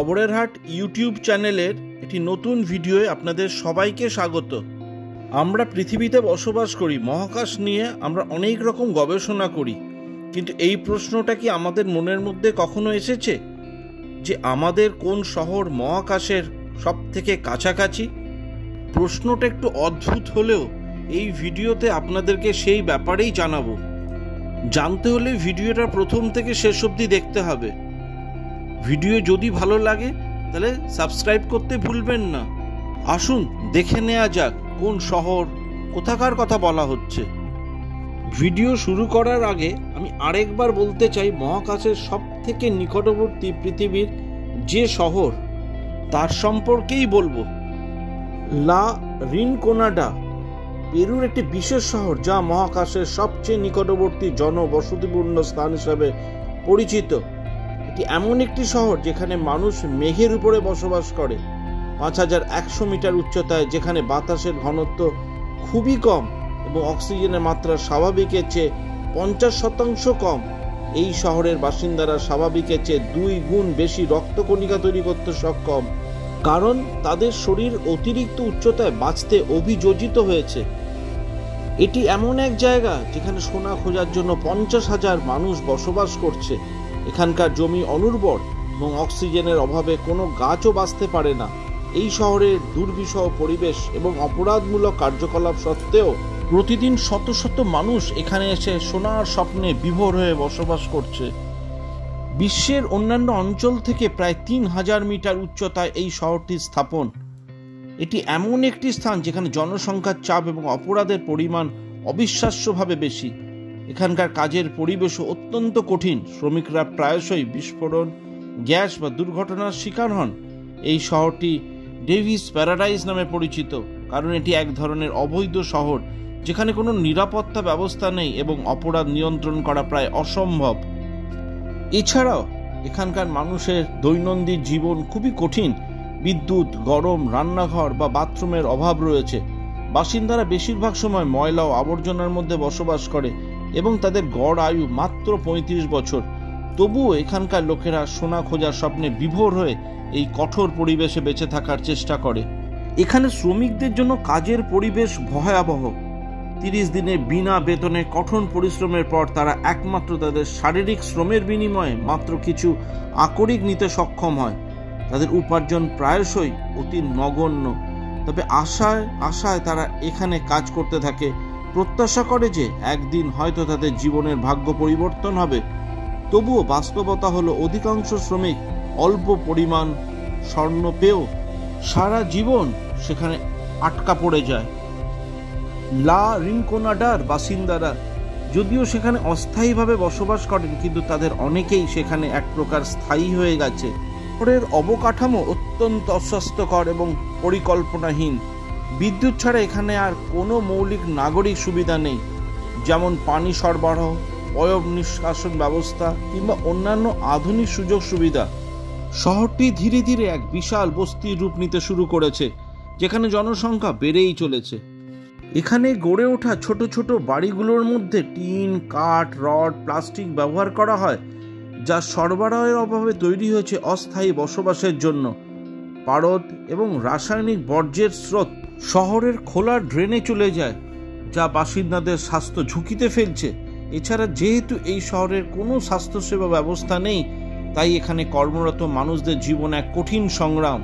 খবরের হাট ইউটিউব চ্যানেলের একটি নতুন ভিডিওয়ে আপনাদের সবাইকে স্বাগত। আমরা পৃথিবীতে বসবাস করি, মহাকাশ নিয়ে আমরা অনেক রকম গবেষণা করি, কিন্তু এই প্রশ্নটা কি আমাদের মনের মধ্যে কখনো এসেছে যে আমাদের কোন শহর মহাকাশের সব থেকে কাছাকাছি? প্রশ্নটা একটু অদ্ভুত হলেও এই ভিডিওতে আপনাদেরকে সেই ব্যাপারেই জানাবো। জানতে হলে ভিডিওটা প্রথম থেকে শেষ অবধি দেখতে হবে। ভিডিও যদি ভালো লাগে তাহলে সাবস্ক্রাইব করতে ভুলবেন না। আসুন দেখে নেওয়া যাক কোন শহর, কোথাকার কথা বলা হচ্ছে। ভিডিও শুরু করার আগে আমি আরেকবার বলতে চাই, মহাকাশের সব থেকে নিকটবর্তী পৃথিবীর যে শহর তার সম্পর্কেই বলবো। লা রিনকোনাডা পেরুর একটি বিশেষ শহর, যা মহাকাশের সবচেয়ে নিকটবর্তী জনবসতিপূর্ণ স্থান হিসাবে পরিচিত। এটি এমন একটি শহর যেখানে মানুষ মেঘের উপরে বসবাস করে, 5100 মিটার উচ্চতায়, যেখানে বাতাসের ঘনত্ব খুবই কম এবং অক্সিজেনের মাত্রা স্বাভাবিকের চেয়ে 50% কম। এই শহরের বাসিন্দারা স্বাভাবিকের চেয়ে 2 গুণ বেশি রক্তকণিকা তৈরি করতে সক্ষম, কারণ তাদের শরীর অতিরিক্ত উচ্চতায় বাঁচতে অভিযোজিত হয়েছে। এটি এমন এক জায়গা যেখানে সোনা খোঁজার জন্য 50,000 মানুষ বসবাস করছে। এখানকার জমি অনুর্বর এবং অক্সিজেনের অভাবে কোনো গাছও বাঁচতে পারে না। এই শহরের দুর্বিষহ পরিবেশ এবং অপরাধমূলক কার্যকলাপ সত্ত্বেও প্রতিদিন শত শত মানুষ এখানে এসে সোনার স্বপ্নে বিভোর হয়ে বসবাস করছে। বিশ্বের অন্যান্য অঞ্চল থেকে প্রায় 3000 মিটার উচ্চতায় এই শহরটির স্থাপন। এটি এমন একটি স্থান যেখানে জনসংখ্যার চাপ এবং অপরাধের পরিমাণ অবিশ্বাস্যভাবে বেশি। এখানকার কাজের পরিবেশও অত্যন্ত কঠিন। শ্রমিকরা প্রায়শই বিস্ফোরণ, গ্যাস বা দুর্ঘটনার শিকার হন। এই শহরটি ডেভিস প্যারাডাইস নামে পরিচিত, কারণ এটি এক ধরনের অবৈধ শহর যেখানে কোনো নিরাপত্তা ব্যবস্থা নেই এবং অপরাধ নিয়ন্ত্রণ করা প্রায় অসম্ভব। এছাড়াও এখানকার মানুষের দৈনন্দিন জীবন খুবই কঠিন। বিদ্যুৎ, গরম, রান্নাঘর বা বাথরুমের অভাব রয়েছে। বাসিন্দারা বেশিরভাগ সময় ময়লা ও আবর্জনার মধ্যে বসবাস করে এবং তাদের গড় আয়ু মাত্র 35 বছর। তবুও এখানকার লোকেরা সোনা খোঁজার স্বপ্নে বিভোর হয়ে এই কঠোর পরিবেশে বেঁচে থাকার চেষ্টা করে। এখানে শ্রমিকদের জন্য কাজের পরিবেশ ভয়াবহ। 30 দিনের বিনা বেতনে কঠোর পরিশ্রমের পর তারা একমাত্র তাদের শারীরিক শ্রমের বিনিময়ে মাত্র কিছু আকরিক নিতে সক্ষম হয়। তাদের উপার্জন প্রায়শই অতি নগণ্য। তবে আশায় তারা এখানে কাজ করতে থাকে, প্রত্যাশা করে যে একদিন হয়তো তাদের জীবনের ভাগ্য পরিবর্তন হবে। তবুও বাস্তবতা হলো অধিকাংশ শ্রমিক অল্প পরিমাণ স্বর্ণ পেয়েও সারা জীবন সেখানে আটকা পড়ে যায়। লা রিনকোনাডার বাসিন্দারা যদিও সেখানে অস্থায়ীভাবে বসবাস করেন, কিন্তু তাদের অনেকেই সেখানে এক প্রকার স্থায়ী হয়ে গেছে। শহরের অবকাঠামো অত্যন্ত অস্বাস্থ্যকর এবং পরিকল্পনাহীন। বিদ্যুৎ ছাড়া এখানে আর কোনো মৌলিক নাগরিক সুবিধা নেই, যেমন পানি সরবরাহ, অয়ব নিষ্কাশন ব্যবস্থা কিংবা অন্যান্য আধুনিক সুযোগ সুবিধা। শহরটি ধীরে ধীরে এক বিশাল বস্তির রূপ নিতে শুরু করেছে, যেখানে জনসংখ্যা বেড়েই চলেছে। এখানে গড়ে ওঠা ছোট ছোট বাড়িগুলোর মধ্যে টিন, কাঠ, রড, প্লাস্টিক ব্যবহার করা হয়, যা সরবরাহের অভাবে তৈরি হয়েছে অস্থায়ী বসবাসের জন্য। পারদ এবং রাসায়নিক বর্জ্যের স্রোত শহরের খোলা ড্রেনে চলে যায়, যা বাসিন্দাদের স্বাস্থ্য ঝুঁকিতে ফেলছে। এছাড়া যেহেতু এই শহরের কোনো স্বাস্থ্যসেবা ব্যবস্থা নেই, তাই এখানে কর্মরত মানুষদের জীবন এক কঠিন সংগ্রাম।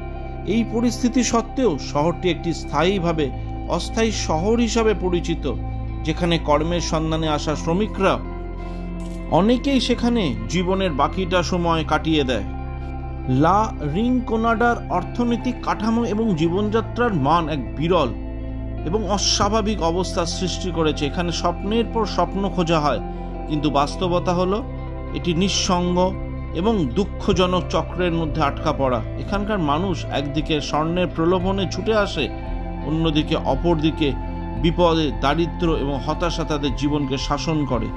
এই পরিস্থিতি সত্ত্বেও শহরটি একটি স্থায়ীভাবে অস্থায়ী শহর হিসাবে পরিচিত, যেখানে কর্মের সন্ধানে আসা শ্রমিকরা অনেকেই সেখানে জীবনের বাকিটা সময় কাটিয়ে দেয়। লা রিনকোনাডার অর্থনৈতিক কাঠামো এবং জীবনযাত্রার মান এক বিরল এবং অস্বাভাবিক অবস্থার সৃষ্টি করেছে। এখানে স্বপ্নের পর স্বপ্ন খোঁজা হয়, কিন্তু বাস্তবতা হলো এটি নিঃসঙ্গ এবং দুঃখজনক চক্রের মধ্যে আটকা পড়া। এখানকার মানুষ একদিকে স্বর্ণের প্রলোভনে ছুটে আসে, অন্যদিকে অপরদিকে বিপদে, দারিদ্র্য এবং হতাশা তাদের জীবনকে শাসন করে।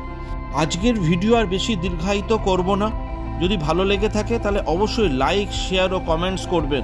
আজকের ভিডিও আর বেশি দীর্ঘায়িত করব না। যদি ভালো লেগে থাকে তাহলে অবশ্যই লাইক, শেয়ার ও কমেন্টস করবেন।